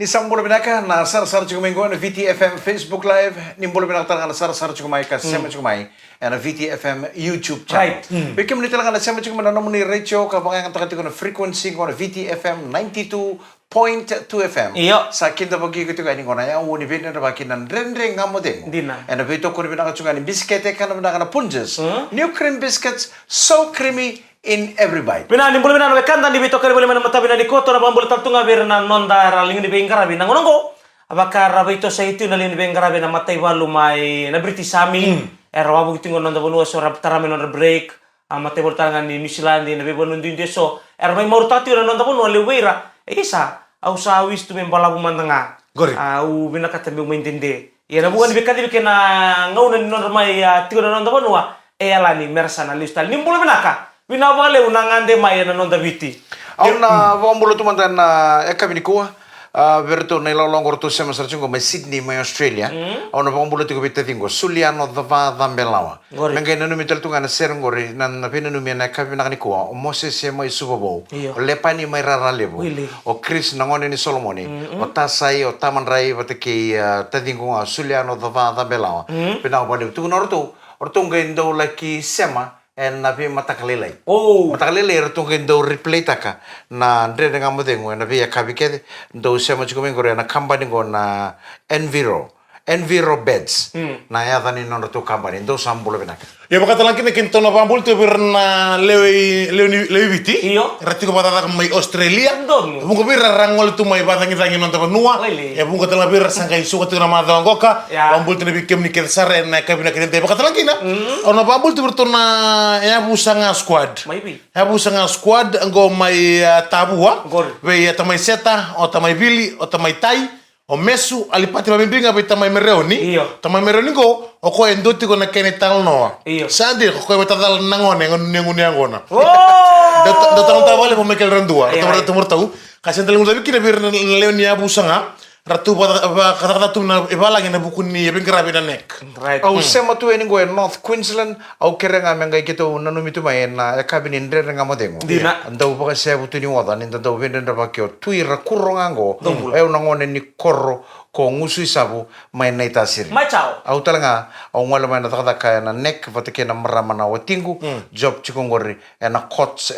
Ni sambulo binaka na sar chukumengo na VTFM Facebook Live ni mbulo binaka na sar chukumai ka sema chukumai na VTFM YouTube channel. Bikim ni talaga na sema chukumai na namuni radio ka bangang takati ko na frequency ko na VTFM 92.2 FM. Iyo. Sa kinda bagi ko tuga ni ko na ya woni bina na baki nan renre ngamodeng. Dina. Na bito ko ni binaka chukumai ni biskete ka na binaka na punjes. New cream biscuits so creamy in every bite. Bina ni bulu bina na kanda ni bito kare bulu mana mata bina ni koto na bambul tartunga bir na nonda raling ni bengkara bina ngonongo abakar rabito sa itu na lin bengkara bina matai walu mai na briti sami era wabu tingo nonda bulu so rap tarame nonda break matai bol tangan ni New Zealand ni be bolu ndi so era mai mortati na nonda bulu le weira isa au sa wis tu membala bumantanga Gori. Au bina kata be mentende ya na bukan bekati bekena ngauna ni nonda mai tingo nonda bulu ala ni mersana listal ni bulu bina ka Bina wale unangande mai na nonda biti. Au na wambulo tu mantan na ekabini kuah verto na longor tu sama sarchungo mai Sydney mai Australia. Au na wambulo tu kubita tingo Suliano dava dambelawa. Mengai nanu mital tu ngana serngori na pina numi na ekabini na kuah. O Moses se mai Super Bowl. O Lepani mai Rara Levo. O Chris nangone ni Solomoni. O Tasai o Taman Rai wataki tatingo nga Suliano dava dambelawa. Pina wale tu norto. Orto ngai ndo laki sema. Nabi matakalilay. Matakalilay ratong kendo replay taka na andre nga mo dengo nabi yakabike do siya mo chikumin ko na company ko na Enviro Beds na yata ni non rato company do sambulo binaka. Ya bakata lang kinto na pambul to bir na lewi biti. Iyo. Rati ko batata may Australia. Dong. Bungo bir rangol to may batang itangin non tapanua. Ya bungo tala bir sangkay suka to na mata ngoka. Pambul to bikem ni sare na kabina kinente bakata lang kina. Ona pambul to bir to na ya busanga squad. Maybe. Ya busanga squad ngo may tabua. Gor. We ya tamay seta o tamay bili o tamay tai. O mesu alipati mabimbinga bai tamay mereoni. Iyo. Tamay mereoni ko o ko endoti ko na kene tal noa. Iyo. Sandi ko ko betadal nangone nguni angona. Oh. Do tan tawale po mekel rendua. Tumur tahu. Kasen telengu sabi kina bir leoni abu sanga. Ratu kata tu na ibala na buku ni ebeng kerabi na nek. Right. Au sema tu ini gue North Queensland au kerenga mengai kita nanu mitu mai na ekabini ndre nga mo dengo. Dina. Ndau paka sebu tu ni wada ni ndau vende ndaba kyo tui rakuro ngango. Eu nangone ni korro ko ngusu isabu mai na itasiri. Macau. Au talanga au ngala mai na takata kaya na nek vatake na marama na watingu job chikongori na Cots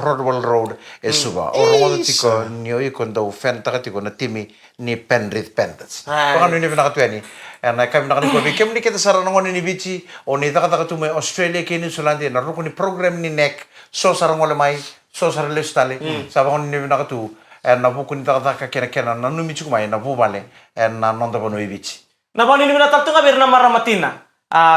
Rodwell Road suba. Orang wada tiko nio iko ndau fen takatiko na timi ni Penrith Panthers. Pakan ni pinakatuani. Na kami nakani ko bikem ni kita sarang ngoni ni bici o ni takata tu mai Australia ke New Zealand na ruko ni program ni nek so sarang ngole mai so sarang lestale sabang ni pinakatu na buku ni takata kena na numi chuku mai na bubale na nonda bono bici. Na bani ni bina taptu ngabir na maramatina.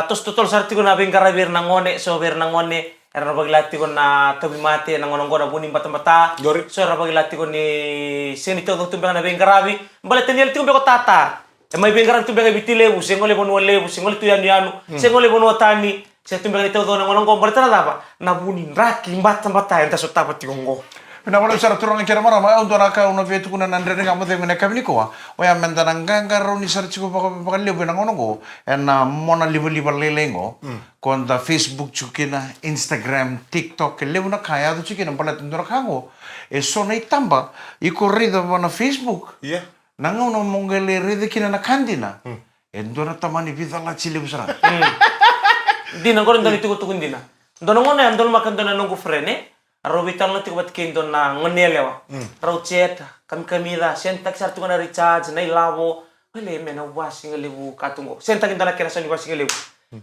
Tos tutol sarti ko na bingkara bir na ngone so bir na ngone. Era baglati ko na tabimate na ngonong na buning bata-bata. So era baglati ko ni senito do tumbang na bengarabi. Balete ni alti ko tata. E may bengarabi tumbang bitile bu sengole bonu lebu sengole tu yanu sengole bonu tani. Se tumbang ito do na ngonong ko balete na dapa. Na buning raki bata-bata enta so tapat tingo. Pinawala sa turang kira marama untuk naka una vetu kuna nandre nga mo tengo na kabini ko o ya menta nang gangaro ni search ko pa libo na ngono ko na mona libo lelengo konta Facebook chukina Instagram TikTok libo na kaya do chukina pala tundura kango so na itamba iko rida na Facebook Iya. nangono mongele rida kina na kandina endora tamani vidala chile busara Dina ko rin dali tukun dina. Dono ngone andol makan dono nunggu frene. Robitan lo tibat kindo na ngonelewa. Rauchet kami da sentak sartu na recharge na ilabo. Wale mena washing lebu katungo. Sentak inda na kira sa washing lebu.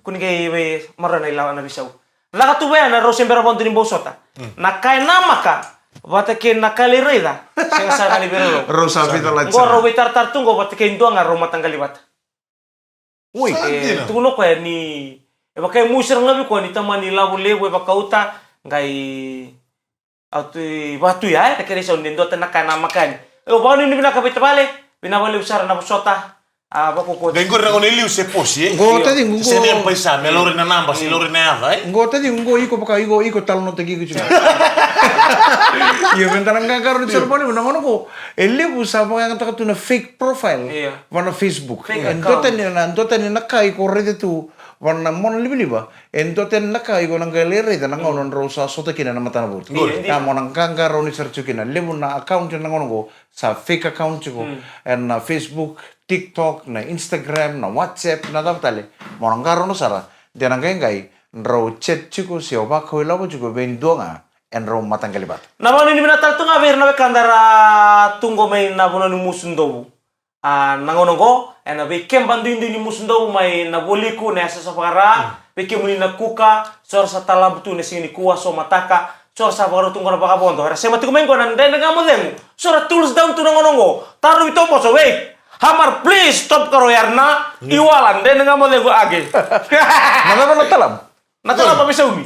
Kunigay we marana ilawa na bisaw. Laka tu ba na rosembera bonto ni bosota. Nakay nama ka. Batake nakalirida. Senga sa kalibero. Rosa vidala Ngo robitar tartungo batake indo nga romatan kalibat. Uy, tuno ko ni e bakay musir ngabi ko ni tamani labo lebu e bakauta ngai auto batu ya kere sa nindo na kana makan o ba ni binakabit bale binawali usara na busota bako ko Dengor na ngone liu se posi. Ngo tadi ngo Sene ang paisa melore na namba si lore na ava. ngo tadi ngo iko baka iko tal no tegi kuchu iyo bentana ngangaro ni serboni na ngono ko ele busa ba nga takatu na fake profile wana Facebook ndota ni na kai ko rede tu warna mon liba ento ten naka igo nang galere dan nang onon rosa sota kina na mata na but ya monang kanga roni search kina lebu na account nang onon go sa fake account ko and na Facebook TikTok na Instagram na WhatsApp na tale monang karo no sara dia nang gai ro chat chuko si oba ko labo chuko ben donga en ro matang kalibat na mani ni minatal tunga ver na kandara tunggo mai na bono ni musundo nangonongo ena be kembandu indi ni musundo mai na boliku na sa safara be kemuni na kuka sor sa talam tu ne sini kuwa so mataka sor sa baru tunggu na bakabondo era sema tu mengo nan den ngamo demu sor tools down tu nangonongo taru itu po so wait hamar please stop karo yarna iwalan den ngamo demu age na talam apa bisa umi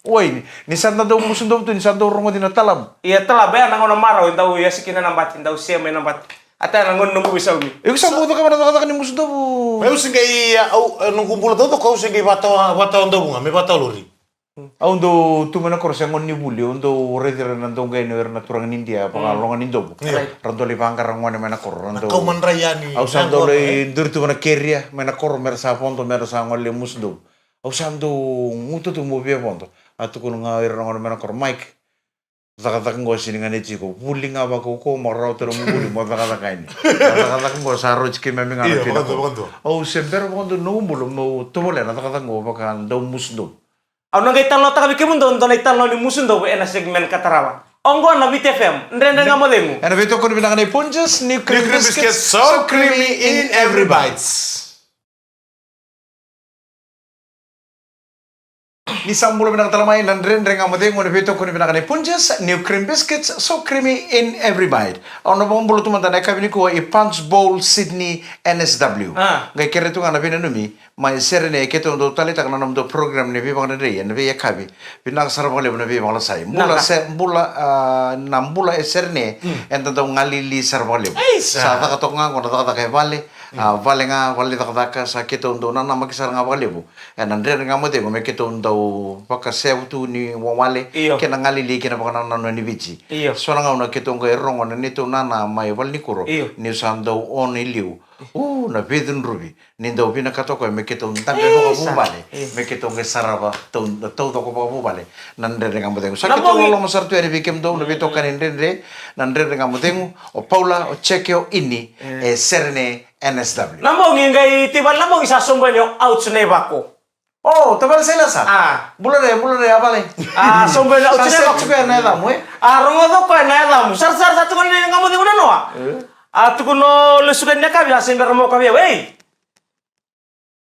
Woi, ni santa do musundo tu ni santa rongo di talam iya telah be nangono maro indau ya sikina nambat indau sia mai nambat ata nangon nunggu bisa umi iku sa buto ka kata ni musundo Eu singai au nung kumpul todo kau singai bata ondo bunga me bata lori. Aundo tu mana korsa ngon ni buli ondo redere nando ngai no erna turang India pa longan indo rando li bangkar ngone mana kor rando Kau manrayani. au sando le dur tu mana keria mana kor mersa fondo mersa ngol le musundo au sando nguto tu mo bia fondo atu kun ngair ngone mana kor mike Zakatak ngo sini ngane chiko buli nga ba ko marau tero buli mo zakatak ini zakatak ngo saro chike memi ngane pina au semper fondo no mulo no to mole na zakatak ngo ba kan do musdo au nangai talo ta bi kemundo ndo nai talo ni musundo ena segmen katarawa ongo na BTFM ndende ngamo demu ena beto ko ni ngane punches ni cream Biscuits so creamy in every bites. Ni sambulo binang talamay nan ren amade ngone beto ko ni binang punches new cream biscuits so creamy in every bite. Ono bombulo tu mantana kabini ko i Punch Bowl Sydney NSW. Ngai kere tu ngana bina numi mai serene keto ndo tali tak nanam do program ne bibang ne re ne be yakabi. Binang sarvole ne be bang sai. Mula nambula serene enta do ngalili sarvole. Sa ta katok nga ngona ta ka vale. Vale nga vale ta ka sa keto ndo nana makisar nga vale bu. Enan ren ngamode mo me keto ndo baka sewtu ni wawale kena ngalili kena baka nana ni bici sona ngauna keto ngo erongo na nito nana mai wal ni kuro ni sando on iliu na bedun rubi ni ndo bina katoko me keto ntambe baka bubale me keto nge saraba to to ko baka bubale nandre ngamudengu sa keto lo masartu eri bikem do no beto kanindre nandre ngamudengu o Paula o Chekio ini Serene NSW namo ngai tibal namo isa sombelyo out ne bako Oh, tabal sila sa? Bulare apa le? Sombel out sila bako kaya na damu rongo do ko na damu. Sar satu kan ni ngamu di una no. Tu kuno lesukan nya ka biasa ndarmo ka biya we.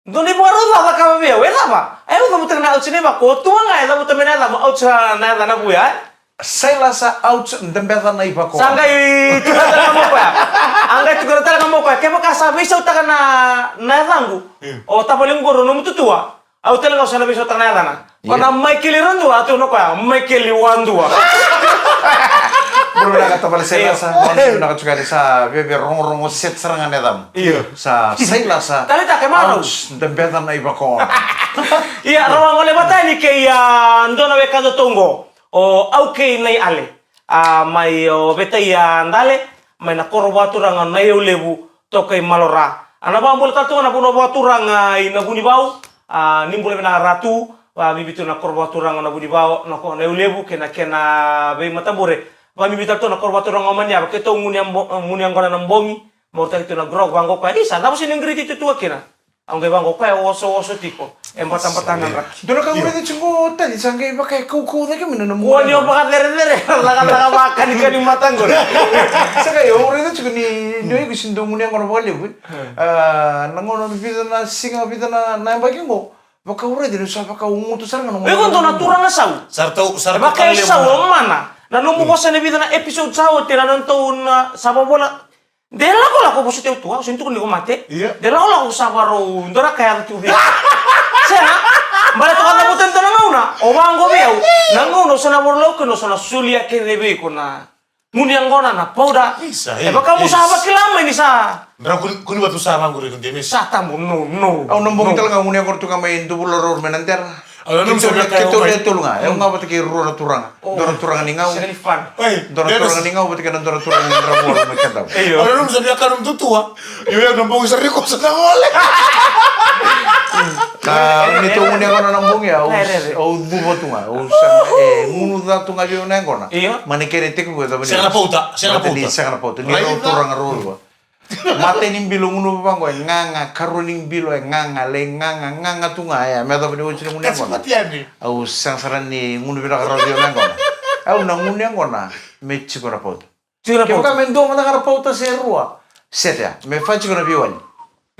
Doni baru lah ka biya we la ba. Ayo kamu tengna out sini ba ko tu nga ida buta mena damu out sa na da na buya. Sila sa out ndembeta na iba ko. Sangai tu kata ngamu ka. Angga tu kata ngamu ka. Kaya ka sabi sa uta na dangu. O tapaling goro no mututua. Au tele kau sana besok tanah tanah. Karena Michael Irandu atau no kaya Michael Iwandu. Belum nak kata balik saya sa. Belum nak juga sa. Bebe rong set serangan edam. Iya. Sa saya sa. Tali tak kemana? Dempetan na iba ko. Iya rawang oleh bata ni kaya ndona weka do tongo. O au kay nai ale. Mai beta ya ndale. Mai na korobatu rangan nai ulebu to kay malora. Ana bambul tatu ana puno batu rangai na buni bau. Nimbule na ratu bibitu na korba turang na budi bao na ko na ulebu kena be matabure ba bibitu to na korba turang omanya ba keto ngunyang kona nambongi mo ta itu na grog bango ka isa dapo sin ingredients itu kena ang ge bango ka oso tiko empatan rak Dono ka ngure chungo tadi sangai ba kay kuku na kami na mo. Wani o baka dere laga makan ikani matanggo. Saka yo ngure chungo ni noy gusin do ngunyang kona bole bu. Nangono bida na singa bida na bagi mo. Baka ure dire sa baka umuto sarang no. E kon na turang sau. Sarto Baka sau mana. Na no mo ko sa bida na episode sau tira non taon na sababola. Dela ko la ko positive tua, sinto ko ni ko mate. Dela ko la ko sabaro, ndora kaya ko biya. Sana, bala to kana buten tana ngauna. O bango biya. Nangono sana borlo ko no sana sulia ke debe ko na. Muniang gona na pauda. E baka mo sa bakilama ni sa. Ndra kuni batu sama ngure kun demis. Sa tamu no. Au nombong talaga ngunyang ko tu ka may dubuloror menanter. Kita udah tulung ah. Yang ngapa tadi ruang turang. Dorang turang ni ngau. Dorang turang ni ngau berarti kan dorang turang ni ramu macam tu. Orang bisa dia kan tua. Iya nambung seri kok sedang oleh. Nah, ini tuh ngunya kono nambung ya. Bubo tunga. Ngunu da tunga dia neng kono. Mana kere teku gue tapi. Saya pauta. Sangat pauta. Ni turang ruang. Mate ning bilo ngunu bang gue nganga karuning bilo nganga le nganga tunga ya. Meta bini ucil ngunya kono. Au sang saran ni ngunu bilo karo dia neng kono. Au nang ngunya kono. Mechi kono pauta. Kita mendo mata karo pauta serua. Setia. Me faci kono biwali.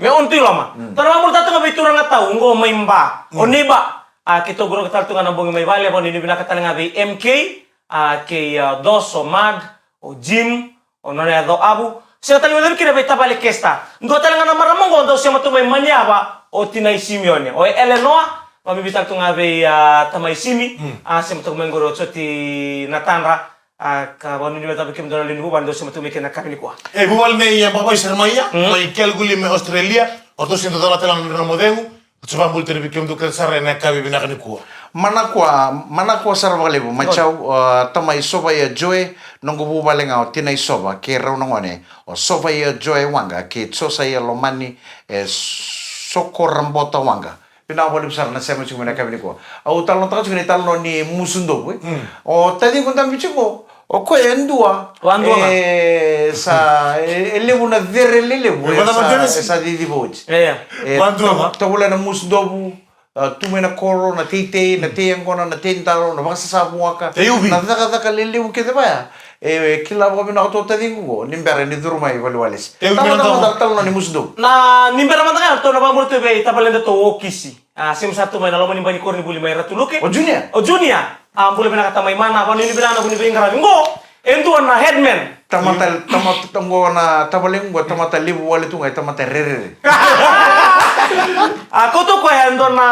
Me onti lama. Tara mo tato ngabe turang ataw ngo may mba. Oniba. Kito guro katal tunga nambong may vale bon ini binakatan ngabe MK kay dos o mad o Jim o nona do abu. Siya tali mo kina be tabali kesta. Ndo tali nga namaramong go ndo siya matumay manyaba o Tinay Simeone o Eleanor mabibital tunga be tamay simi siya matumay guro ti Natanra kabanu ni meta bikim dona linu bando sama tu mekena kamili kwa Bubal ne ya papa Sermaya, mai kelguli me Australia, orto sinto dala telang na modemu, tsuba bulter bikim du kelsare na kabi binakani kwa. Mana kwa sarva lebu macau tamai soba ya joy nongo bu balenga o Tinay soba ke rau nongone o soba ya joy wanga ke tsosa ya lomani soko rambota wanga. Pina boleh besar na saya macam mana kami ko. Au talon tak cuma talon ni musundo ko. O tadi ko tam bicu ko. O ko endua. Sa elebu na ver elebu. Sa di boj. Bandua. Tabula na musundo bu. Tu mena koro na tite na tiang kona na tentaro na bangsa sa buaka. Na taka lelebu kita ba. Kila ko bina ko tadi ko. Nimbere ni durmai wales. Tama talon ni musundo. Na nimbera mata to na bamur to be tapalenda to okisi. Sim satu main lalu mani kor ni buli mai ratuluke. O junior. Boleh bina kata mai mana apa ni bina na buni bengra ngo. Entu na headman. Tamata tango na tabaleng buat tamata libu wale tu ngai tamata rere. Aku tuh ko endo na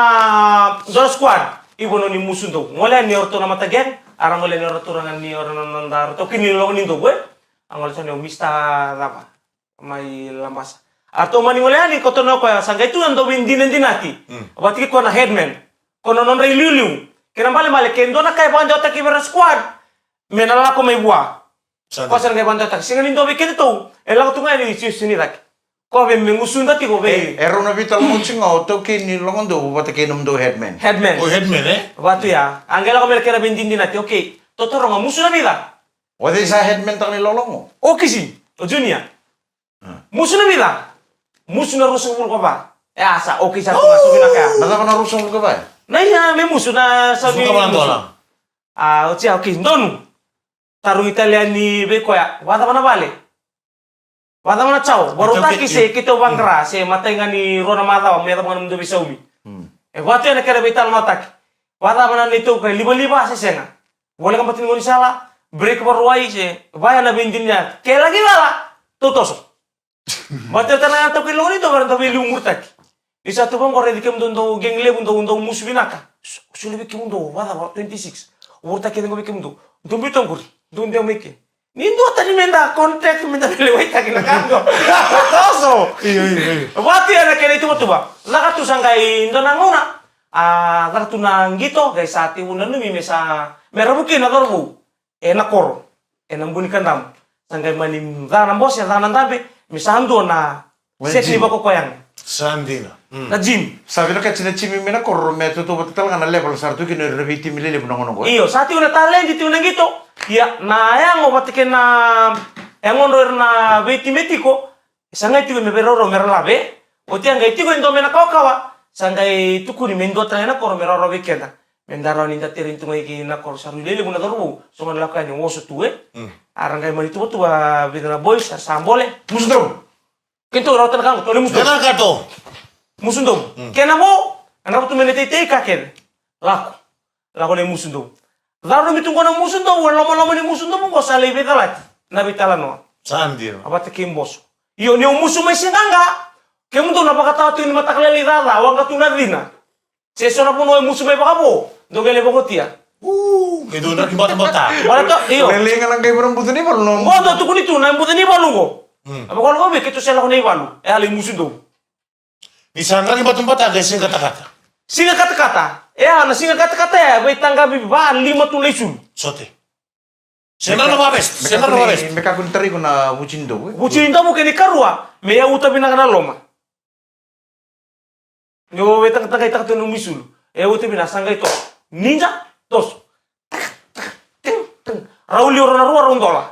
Zoro squad. Ibu no ni musundo. Ngole ni orto na mata gen. Arang ngole ni orto rangan ni orang nandar. To kini lo ni to gue. Angol sa ni mista apa. Mai lambas. Atau mani ngole ani kotono ko sangga itu ando dinati. Berarti ko na headman. Kono non reliu. Kena bale kendo na kay banjo ta kibera squad. Menala ko may buah. Ko san kay banjo ta singa nindo be kito. Ela ko tunga ni sini dak. Ko be mengusunda ti ko be. Ero na vital mo chinga to kini longondo bata kinum do headman. Headman. O headman Batu ya. Angela ko melkera dinati. Okay. Totoro nga musu na vida. Wadi sa headman tak ni lolongo. Okay si. O junior. Musu na vida. Musu na rusong ko ba? Asa okay sa tunga so binaka. Nasa pa na rusong ka ba? Naya may musu na sabi. Suka lang. Okay. Ndonu. Tarung Italiani be ko ya. Wada mana bale. Wada mana chao. Baru taki se kito bangkra se matenga ni rona mata wa meta mga mdo bisaumi. Watu ya nakara vital matak. Wada mana nito kay liba se senga. Boleh kan patin ngoni sala. Break baruai se. Vaya na bindinnya. Kaya lagi lala. Tutoso. Watu tanah to kay loni to baru to beli umur tak. Isa tu bang korre dikem do gengle bundo musu binaka. Suli bikim do wada 26. Umur tak kengo bikim do. Dumbi tongkur. Dunde meke. Nindo tadi menda kontrak menda lewai tak na kango. Toso. Iya. Wati ana kene itu tuba. Laka tu sangkai ndo nanguna. Kartu nang gitu guys saat ibu nanu mesa merabuki na torbu. Nakor. Nambuni kandam. Sangkai manim dana bos ya dana tabe. Misando na set ni bako koyang. Sandina. Na gym. Sabi na kacina chimi mina korro me tu betul ngana level sartu kini rebiti milele bunong ko. Iyo, saat ibu na talent itu nang gitu. Ya, na yang obatike na yang onro na beti metiko. Sangai tu me beroro merlabe. Oti angai tu endo mena kawa. Sangai tu kuri mendo trena koro meroro bekenda. Mendaro ninda tirin tu ngai na koro saru lele buna dorbu. Songan lakukan yang wosu tuwe. Arangai mani tu tua bidana boys sambole. Musdom. Kento rautan kang tole musdom. Kena kato. Musundom. Kena mo. Anda tu menete te kaken. Laku le musundom. Lalu mitungko na musundom. Lama-lama ni musundom ko sa lebe talat. Nabitala no. Sandina. Abate kimbos. Iyo ni umusu may sinanga. Kemu to napakatawa tu ni mataklali dada. Awang katunadina. Seso na puno ay musu may bakapo. Dogele bokotia. Itu na kibata-bata. Wala to. Iyo. Lele nga lang kayo parang buto ni parang Ngo to tukunito na imbuti ni balu ko. Apa kalau kau begitu saya lakukan ibalu. Ali musundom. Di sana kibata-bata guys yang kata-kata. Singa kata-kata. Ya, na singa kata-kata ya, bai tangga bi ba 5 tulay sul. Sote. Senang na mabest. Senang na mabest. Mereka kun tari kuna bucindo. Bucinta mo kini karua, me ya uta binaka na loma. Yo bai tangga ita tu numisul. E uta binasanga ito. Ninja tos. Rauli oro na ruwa rondola.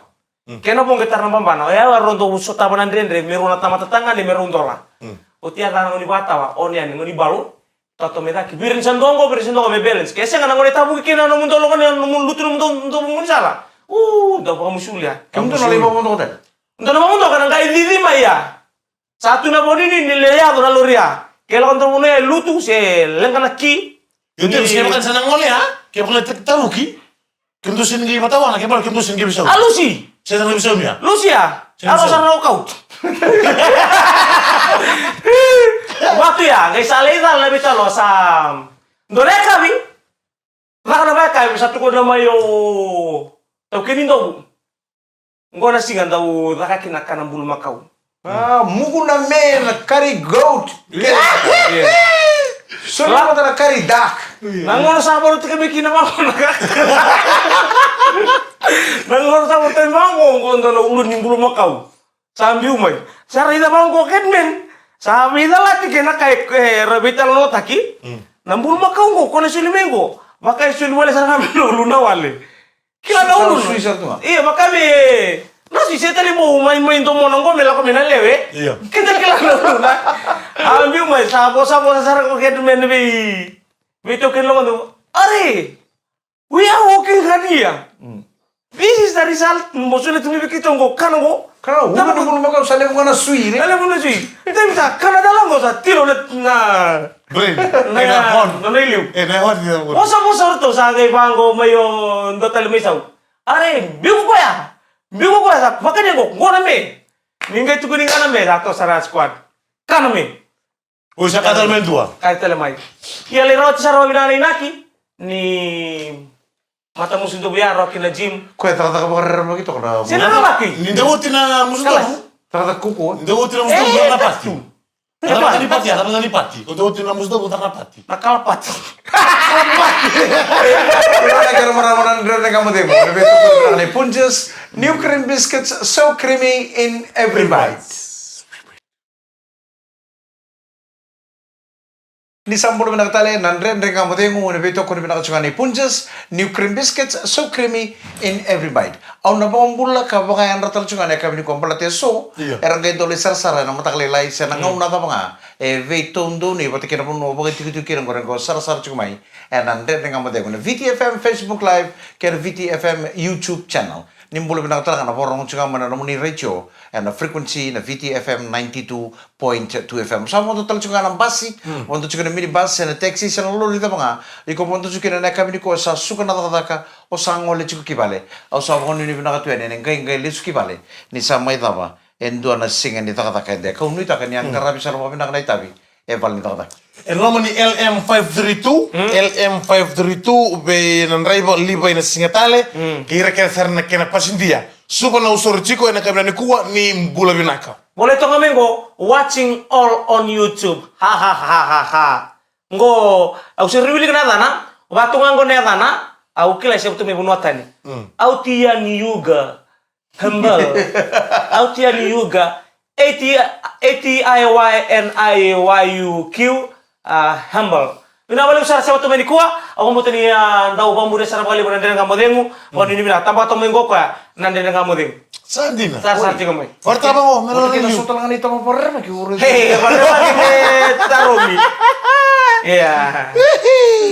Kena pong gitar na bambana. Ya rondo usota banandrendre meru na tama tatanga ni meru rondola. Utia kana ngoni batawa, oni ani ngoni balu. Tato medaki birin sandongo me balance. Kesa ngana ngoni tabu kina no mundo lokon no lutu no mundo mun sala. Udah pa musulia. Kamu tuh nalai mau hotel. Ndo na mundo kana ngai didi maya. Satu na bonini ni leya do na loria. Kela kontra muno ya lutu se lengkana ki. Yunte bisa makan senang ngole ha? Kaya pala tahu ki. Kento singi matawa na kaya kento singi bisa. Alusi. Saya tak bisa mia. Lucia. Alo sarno kau. Waktu ya, guys, alita na bita lo sam. Dore kami. Maka na kami satu ko na mayo. Tau kini ndo. Ngona singa ndo nakakina kana bulu makau. Ah, mugu na men kari goat. So na mata na kari duck. Nangono sa bolo tika biki na mako na. Nangono sa bolo tika mako ngondo na ulun ning bulu makau. Sambi umay. Sara ida mako kenmen. Sabi na lati kena kay rabital no taki. Nambul makau ko kona silimengo. Maka isul wale sa kami luna wale. Kila na ulun. Suisa tu. Iya maka me. Nasi setali mo umay to mo nanggo mela ko minalewe. Iya. Kita kila na luna. Ambi umay sabo sa sara ko kenmen be. Bito ken lo ndo. Are. We are walking here. This is the result. Mosule tumi bikitongo kango. Kalau udah belum makan sale ngana sui ni. Ale mo na si. Ito bisa kana dalang ko sa tiro na Brain. na Enahon. na iliw. Enahon dia mo. Mosa to sa kay bango mayo ndotal misaw. Are, bigo ko ya. Bigo ko sa makanya ko ngona me. Ningay tukuni ngana me ato sa squad. Kana me. Usa kadal men dua. Kay telemay. Yale ro sa ro binani naki ni mata musuh do biar ro kina gym. Kue ternyata kabar begitu kena. Sino na laki? Ninda utina musuh. Ternyata kuku. Ninda utina musuh na pasti. Apa tadi pati? Apa tadi pati? Kau utina musuh na pati. Nakalpat. Ada gara-gara dari kamu demo. Lebih tu berani punches. New cream biscuits so creamy in every bite. Ni sambul binakatale nandren kamu demo. Lebih tu kau binakacungani punches. New cream biscuits so creamy in every bite. Au na bambula ka baka yang ratal cungani kami ni kompalate so. Erang kay dole sar-sara na mataklilay sa nangau na mga. Veitondo ni pati kina puno bakit tiku-tiku goreng ko sar-sar cumai. Nandren kamu demo. VTFM Facebook Live kaya VTFM YouTube channel. Nimbulu binakatala kana porong cunga mana namuni radio. Na frequency na VTFM 92.2 FM. Sa mo total cunga ng basi. Mo cunga ng minibus na taxi sa lolo dito mga. Iko mo cunga na kami ni ko sa suka na tataka o sa ngole cunga kibale. O sa mo ni binakatuan ni ngay lisu kibale. Ni sa may daba. Endo na singa ni tataka de. Kau nuita kanya ang karabi sa lupa binakanay tabi. Eval ni tataka. El nomor ni LM532, LM532 be nan raiba liba ina singatale, kira kira sarna kena pasindia. Suka na usor chico ina kabla ni kuwa ni mbula binaka. Boleh tonga mengo watching all on YouTube. Ha ha ha ha ha. Ngo au sirwili kana dana, watunga ngo ne dana, au kila siap tu me bunuatani. Au tia ni yuga. Humble. Au tia ni yuga. ATIYNIYUQ humble. Ina balik usara sa bato menikuha, ako mo tani daw bambude sa bali mo nandang kamodengu, mo ni bina tamba to mengo ko nandang kamodengu. Sandina. Sa ti ko may. Warta ba mo? Meron Kita ni. sutal nga nito mo porre makiuro. Hey, balik taromi. Yeah.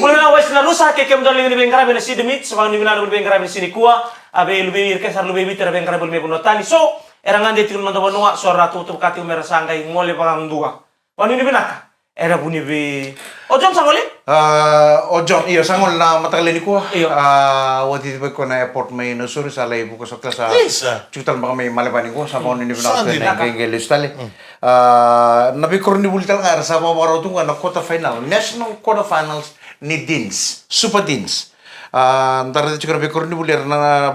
Mula na wes na rusa ke kem daling ni bengkara bena si demit, so ni bina bengkara bena sini kuah, abe lubi ke sar lubi bitter bengkara bel me bunotani. So, erangan de tiru nando banua suara tutup kati umera sangai ngole pang dua. Wani ni binaka. Era buni be. Ojon sangole? Ojon, iyo sangol na matagal ni ko. Iyo. Wadi ko na airport may nasuri sa lay buko sa klasa. Isa. Chutal baka may malabani ko sa mo ni binaka Saan din? na ngengel stali. Nabikor ni bulital nga sa mga marotong na quarter final, national quarter finals ni Deans, Super Deans. Antara itu juga nabikor ni bulir na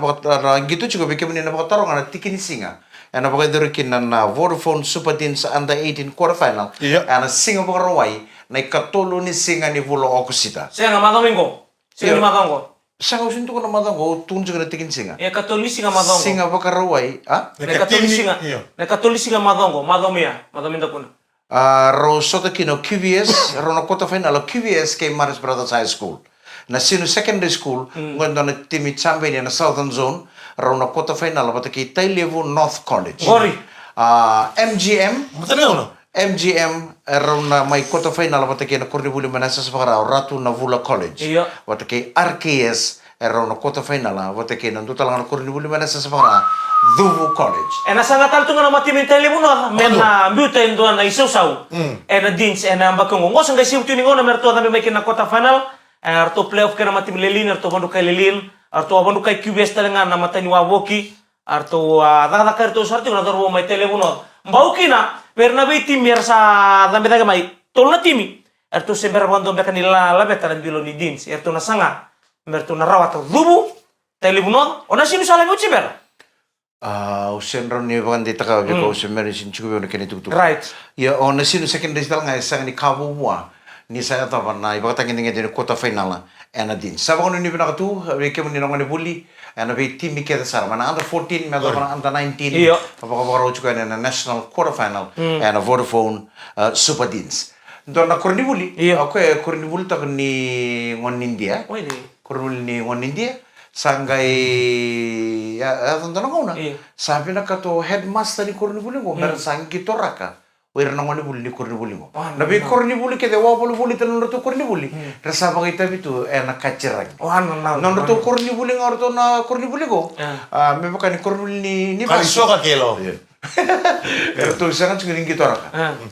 gitu juga bikin ni na tarong na tikin singa. En dan dirikin na Vodafone Super Deans under 18 quarter final. Iya. En singa baka rawai na ikatolo ni singa ni vulo okusita. Singa madongo. Singa madongo. Sanga usin tu kana madango tun juga tikin singa. E katoli singa madongo. Singa bakarawai, Ne katoli singa. Ne katoli singa madongo, madomia kuna. Ro sota kino QVS, ro na kota fain ala QVS ke Maris Brothers High School. Na sino secondary school, ngondo na timi chambe ni na Southern Zone, ro na kota fain ala bata ki Tailevu North College. Gori. MGM, Matane MGM ro na mai kota fain ala bata ki na Kornibuli Manasa Sabara Ratu na Vula College. Iya. Bata ki RKS ro na kota fain ala bata ki na tutala na Kornibuli Manasa Sabara Duvu College. E na sanga tal tunga na mati mentali mo na men na buta endo na isau. E na dins e na bakongo. Ngo sanga siu tuning ona merto na may kina kota final. Arto playoff kena mati melelin arto bandu kai lelin arto bandu kai QBS talenga na mata ni wawoki arto daga karto sarti na dorwo mai telefono. Mbauki na perna be tim yer sa dambe daga mai tolna timi. Arto sember bando be kanila la betaran bilo ni dins. Arto na sanga merto na rawat dubu telefono ona sinu sala mo ciber. Usen ron ni bang di taka beko usen meri sin cukup nak kini tuk. Right. Ya ona sinu secondary tal ngai sang ni kabu mua. Ni saya tahu na iba tangin dengan jadi kota final la. Ena din. Sabang ni bina katu, beke muni nongani buli. Ena be team mi kita sar. Mana under 14, mana under 19. Iya. Apa roh juga ena national quarter final. Ena Vodafone Super Deans. Don na korni buli. Iya. Aku korni buli tak ni ngon India. Oh ini. Korni ni ngon India. Sanggai ya tonton kau na. Sabi na kato headmaster ni korni buli ko. Meron sangki toraka. Wira nangoni buli ni korni buli mo. Nabi korni buli kete wa buli tanong to korni buli. Rasa bagay tabi tu na kacirag. Oh ano na. Nang to korni buli nga to na korni buli ko. May baka ni korni buli ni Kaliso ka kilo. Pero to sangat sigering kita orang.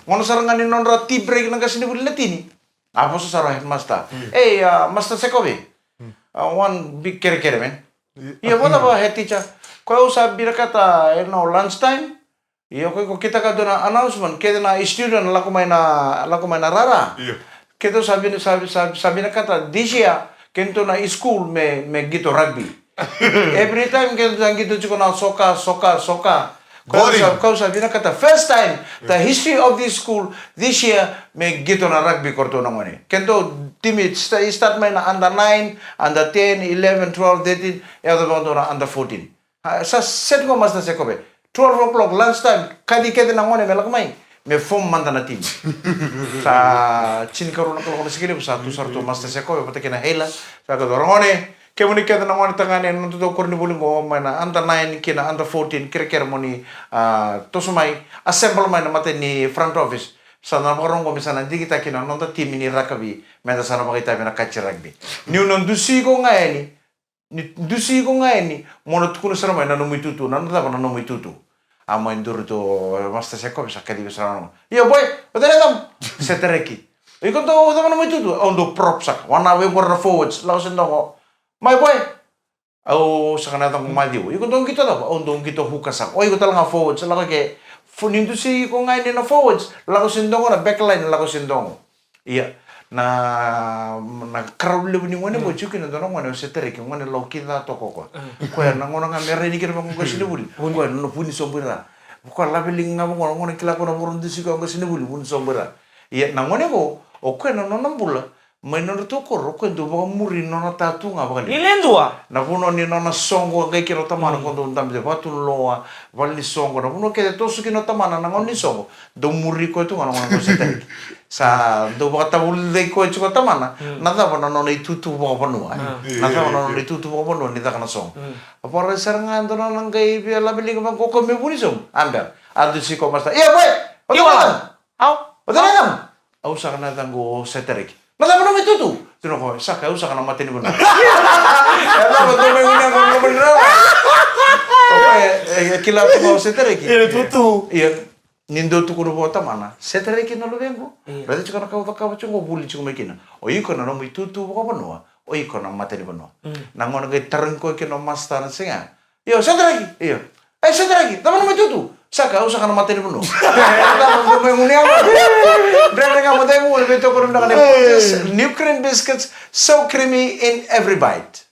Ngono sarangan ni non rati break nang kasini buli latini. Apa so sarah headmaster. Hey, Master Sekobe. One big kere man. Iya, what about head teacher? Kau usah kata, lunch time. Iya, kau kita kata na announcement, kita na student laku main na rara. Iya. Kita sabi na kata this year, kita na school me gitu rugby. Every time kita gitu cukup na soka. Kau sabi na kata first time the history of this school this year me gitu na rugby korto na ngone. Kento team start main na under 9, under 10, 11, 12, 13, ya na under 14. Sa set ko Master Sekobe. 12 o'clock lunchtime kadi kete na ngone melak mai me form manda na team sa chin karu na ko sikile sa tu sarto Master Sekobe pata kena hela sa ka dorongone kemuni kete na ngone tangane no to korni bulingo mana under 9 kina under 14 kira moni to sumai assemble mai na mate ni front office sa na marongo misana digita kina nonta team ni rakabi menda sana makita na kachi rugby ni non dusi ko ngaeni ni dusi ko ngaeni mono tukuno sana mai na no mitutu na nda na no mitutu amo enduro to Master Sekobe sa kadi sana iya boy odere dam setereki ikon to udah no mitutu ondo prop sak wana we borna forwards laos ndo my boy au sakana tang madiu ikon to kita daw ondo kita hukasak oi ko talaga forwards laka ke funindu si ko ngaini na forwards laos ndo na backline laos ndo iya na karule ni ngone mo chuki na dono ngone setere ki ngone lo kita to koko ko na ngona nga mere ni kira ko sini buli ko no puni sombira ko la beling nga ngone kila ko na burun disi ko sini buli puni sombira iya na ngone ko o ko no nambula mai no to ko ro ko ndo ba muri no na tatu nga ba ni Ilendua. na puno ni no na songo ga kiro tamana ko ndo ndam de batu loa vali songo na puno ke to su ki no tamana na ngoni songo do muri ko to ngona ngona setere sa do bata bulde ko chuko tamana nada bana no ni tutu bo bonua nada bana no ni tutu bo bonua ni da kana song apara saranga ando na ngai bi la beli ko ko me buni som anda adu si ko masta iya boy Iwala. Au. odanam au sa kana tango seterek nada bana me tutu tino ko saka au sa kana mate ni bona ya ba to me una ko no bana oke kila ko seterek Iya tutu. iya nindo tu kuno bota mana setere kina lo vengo berarti chukana kau toka chungo buli chungo mekina o iko na no mitutu ko bonoa o iko na materi bonoa na ngono ge tarengko ke no master na singa yo setere ki yo setere ki tama no mitutu saka usa kana materi bonoa tama no menguni ama brand nga mo demo le beto ko na Ukraine biscuits so creamy in every bite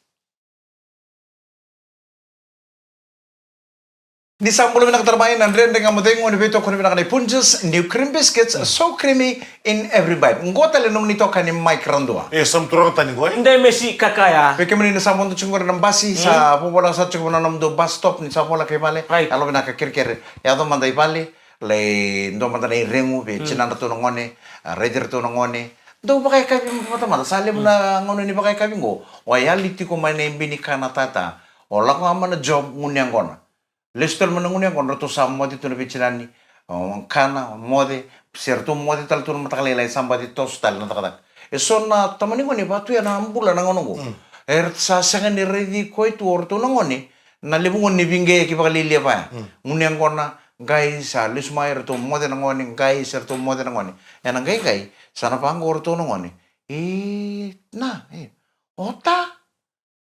Ni sambulo mina termain Andre dengan modeng oni beto koni mina punches new cream biscuits so creamy in every bite. Ngota le nomni toka ni Mike Randua. Sam turang tani gue. Ndai Messi kakaya. Peke meni ni sambon tu cungkur nambasi sa popola sa cungkur nam do bus stop ni sa pola ke bale. Right. Alo mina ka kirkir ya do mandai bale le ndo mandai rengu be cinan tu ngone raider tu ngone. Do pakai kabi mata mata sale muna ngono ni pakai kabi ngo. Wayali ti ko mane bini kana tata. Ola ko amana job ngunyang kona. Lester menangunya kon ratu sammo di tunu bicarani kana mode sertu mode tal tunu matakali lai samba di tos tal nata kata esona tamani ngoni batu ya nambula nangonongo sa sangan ni ready koi tu ortu nangoni na libungon ni bingge ki bakali lia pa ngunyang kona gai sa lismair tu mode nangoni gai sertu mode nangoni enang gai sana pang ortu nangoni na ota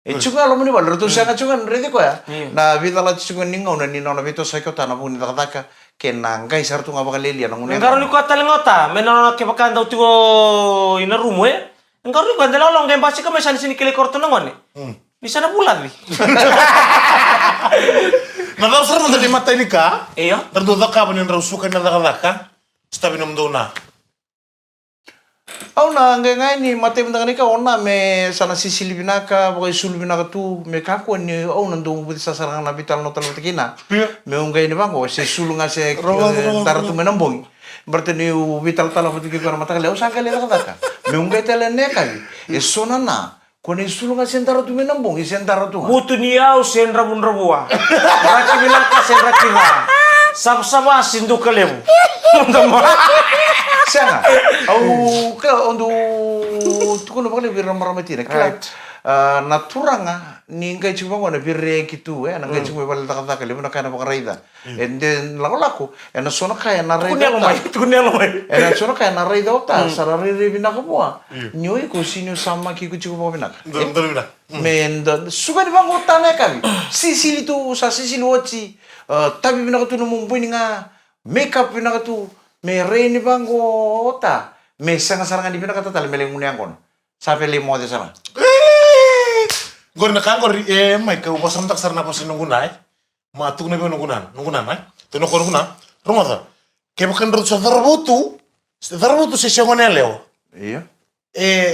Chunga lo muni balu tu sana chunga nredi ko ya. Na vita la chunga ninga una ni nona vito sai ko tana puni taka ke nangai sartu ngapa kaleli ana ngune. Engkau ni kota lengota, menono ke pakan tau tuo ina rumo ya. Engkau ni kota lolong game pasti kau mesan sini kili korto nangone. Di sana bulan nih. Nah tahu serem tadi mata ini kah? Iya. Terduga kah bener rausukan na taka. Stabi nom dona. Au na ngai ni mate benda ni ka ona me sana sisili binaka boy sulu binaka tu me ka ko ni au na ndo buti sasarang na vital no talo tekina. Me ngai ni bango se sulu ngase tar tu menambong. Berarti ni vital talo buti ko na mata leo sangka le ka. Me ngai tele ne ka. E sona na ko ni sulu ngase tar tu menambong i sentar tu. Butu ni au senra bunra bua. Raki binaka senra kira. Sab-saba sindu kalemu. Sianga. Au ka ondu tukono bakale bir ramar mati na kila naturanga ni ngai chuma ngone bir kitu na ngai chuma bal taka taka le muna kana bakaraida and then lako na sona kaya na raida Kunya lomai. na sona kaya na raida ota sarari bina ka mua nyoi ko sinyo sama ki ku chuko bina Betul betul. menda suka di bango tane kabi sisili tu sa sisili wochi tabi bina ka tu no mumpuy nga makeup bina ka tu me reni bango ota me sanga sarangan di bina ka tatal meleng ngunyang kon sape le mo de sarang Gor na kangor mai ka ubasam tak sarna pas nunggunai. Matuk na be nunggunan ai. Tu nokor nunggunan. Rumata. Ke bukan rut sa darbutu. Darbutu se shongone leo. iya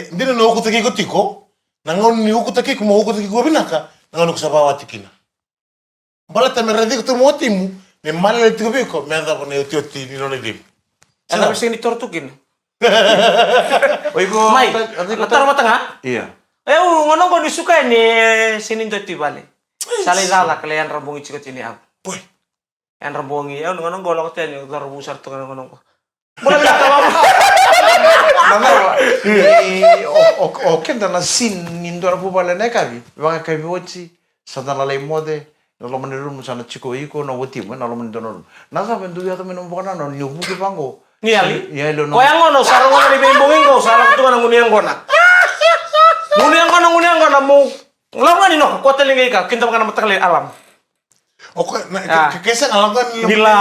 Ndina no ukutaki kotiko. Nangon ni ukutaki kuma ukutaki ko binaka. Nangon ko sabawa tikina. Balata me redi ko mo timu. Me malale tiko biko. Me anda pone tioti ni no ni dim. Ana bisa ditortukin. oi ko Mai, natar matanga. iya Ngono ko disuka ni sinin to tibale. Salay lala kalian rambungi cikot ini aku. Boy. Yan rambungi, ngono golok ten yung rambung sarto ngono ko. Mula bila ka mama. Oke na sin nindo na pubala na kabi baka kabi wochi sadala lay mode lo manirum sana chiko iko na woti mo na lo manido na sa bendu ya to menom bana no nyubu ki bango Niyali. ya lo no Ko yang ngono sarong ngono di bembungin ko sarong tu nang nguniang ko na. Nguniang ko na mo. Ngalaman ni no, ko telinga ka kinta ka na matakali alam. Oke, nah kesa ngalakan Gila.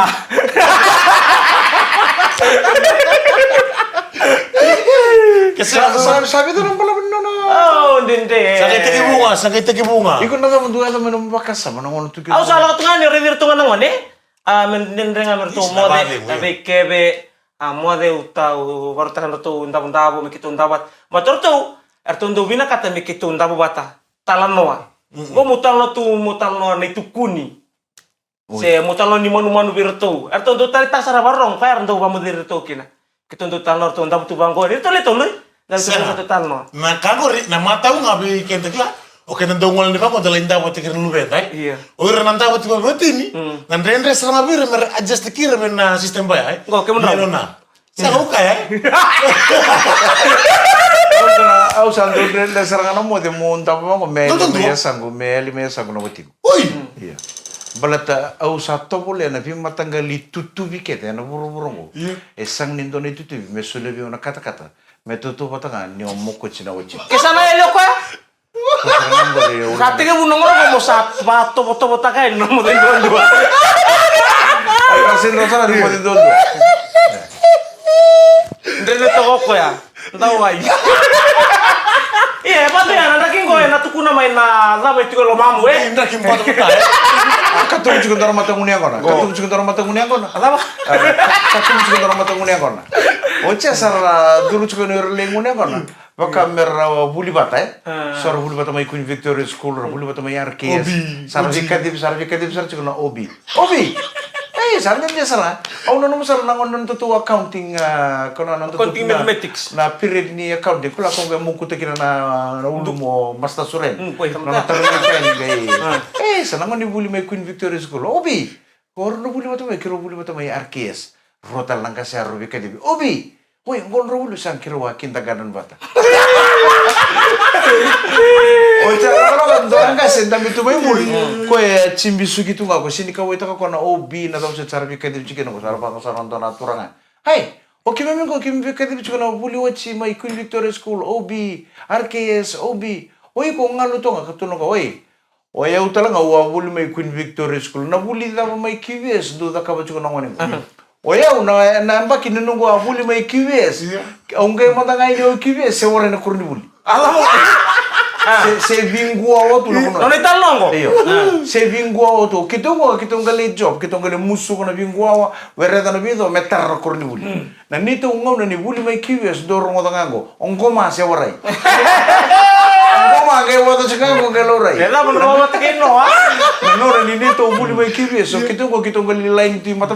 sabi to nang pala no Oh, dinde. sakit teki bunga. iko na sa bendu ya to menom bakasa manong tu Aku salah tu ngani redir tu nang ngone. Mendendeng amer tu mode tapi kebe mode utau bartakan tu undab-undab mikitu undabat. Motor tu ertundu bina kata mikitu undabu bata. Talan noa. Go mutal no ni tukuni. Se mutal no ni manu birtu. Ertundu tali tasara barong fair ndo bamu dirtu kina. Kitundu talor tu undabu tu bangko. Itu le tu dan satu talno. Na kagori na mata ngabi kentekla. Oke nanti ngol ni bako dalam indah buat tikir lu bentai. Iya. Ora nanti buat tikir buat ini. Nanti rendre sama bir mer adjust tikir na sistem bayar. Go kemen raw. Na. Sa uka ya. au santo den da saranga mo de monta bango me me sango no woti Oi. iya balata au sato bole na vi matanga li tutu vikete na buru Iya. e sang nindo ni tutu me sole vi una kata me tutu patanga ni omoko china wochi Kesana elok ya. Kati ka bunong mo sa bato boto kain no mo din dua. kasi no sa ni mo di dondo Ndre to ko ya. Tahu ay. Iya, pati yan. Naking ko yan. Natukuna may na. Labay tiko lo mamu eh. Indah kim pada kita ya. Katong juga orang mata ngunia kona. Katong juga orang mata ngunia kona. Apa? Katong juga orang mata ngunia kona. Oce sara dulu juga nurle ngunia kona. Baka merra buli bata sara buli bata mai Queen Victoria School, buli bata mai RKS. Sara vikadip sara juga na obi. Obi. Sarnya dia salah. Au nono masalah nangon tutu accounting kono nanto Accounting mathematics. Na period ni accounting kula ko ga muku tekina na ulu mo master suren. Na taru pen gai. Sanangon ni buli mai Queen Victoria School. Obi. Kor no buli mata mai kiro buli mata mai RKS. Rotal langka sa robi kadibi. Obi. Woi, ngon ro buli sang kiro wa kinta ganan bata. Ocha orang orang kasi dami tu mai muli. Ko e chimbi sugi tu ngako sini ka wita ka kona obi na daw sa charbi ka di chicken ko sara pa ko sara ndo na turanga. Hai, o kimi men ko kimi ka di chicken buli wachi mai Queen Victoria School obi RKS obi. Oi ko ngalu to nga katuno ka oi. O ya utala nga wa buli mai Queen Victoria School na buli da mai QS do da ka ba chicken ngoni. O ya na mbaki nungu wa buli mai QS. Ongai mata ngai yo QS se wora na kurni buli. Alam mo. Se vingua o tu no Non è talongo. se vingua o tu kitongo le job kitongo le musu kono vingua wereda no bido metar korni buli na nito ngau na ni buli mai kiwes do rongo tangango ongoma se warai ongoma ge wado chikango ge lorai Bela menurut mata kino no ni nito buli mai kiwes so kitongo le line tu mata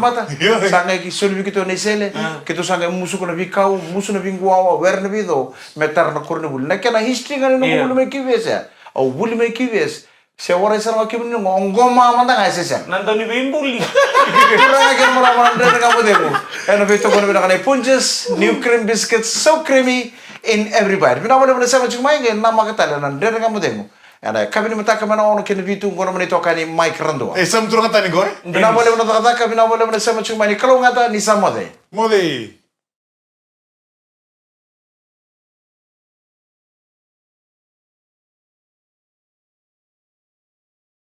sanga ki solvi kito ne sele kito sanga musu kono vikau musu na vingua werna bido metar no korni buli na kana history ngani no buli mai kiwes ya au buli mai kiwes se warai sarwa kimi ni ngoma manda ngai sesa Nandoni bimbuli. kurang aja murah dari kamu demo and of itu kono bidang punches new cream biscuits so creamy in every bite bina boleh sama cuma ingin nama kata dan dari kamu demo ada kami ni mata kami na ono kini bitu kono meni tokani mic rando Sam turang kata ni goy. bina boleh kata kami na boleh sama cuma ni kalau ngata ni sama deh Mode.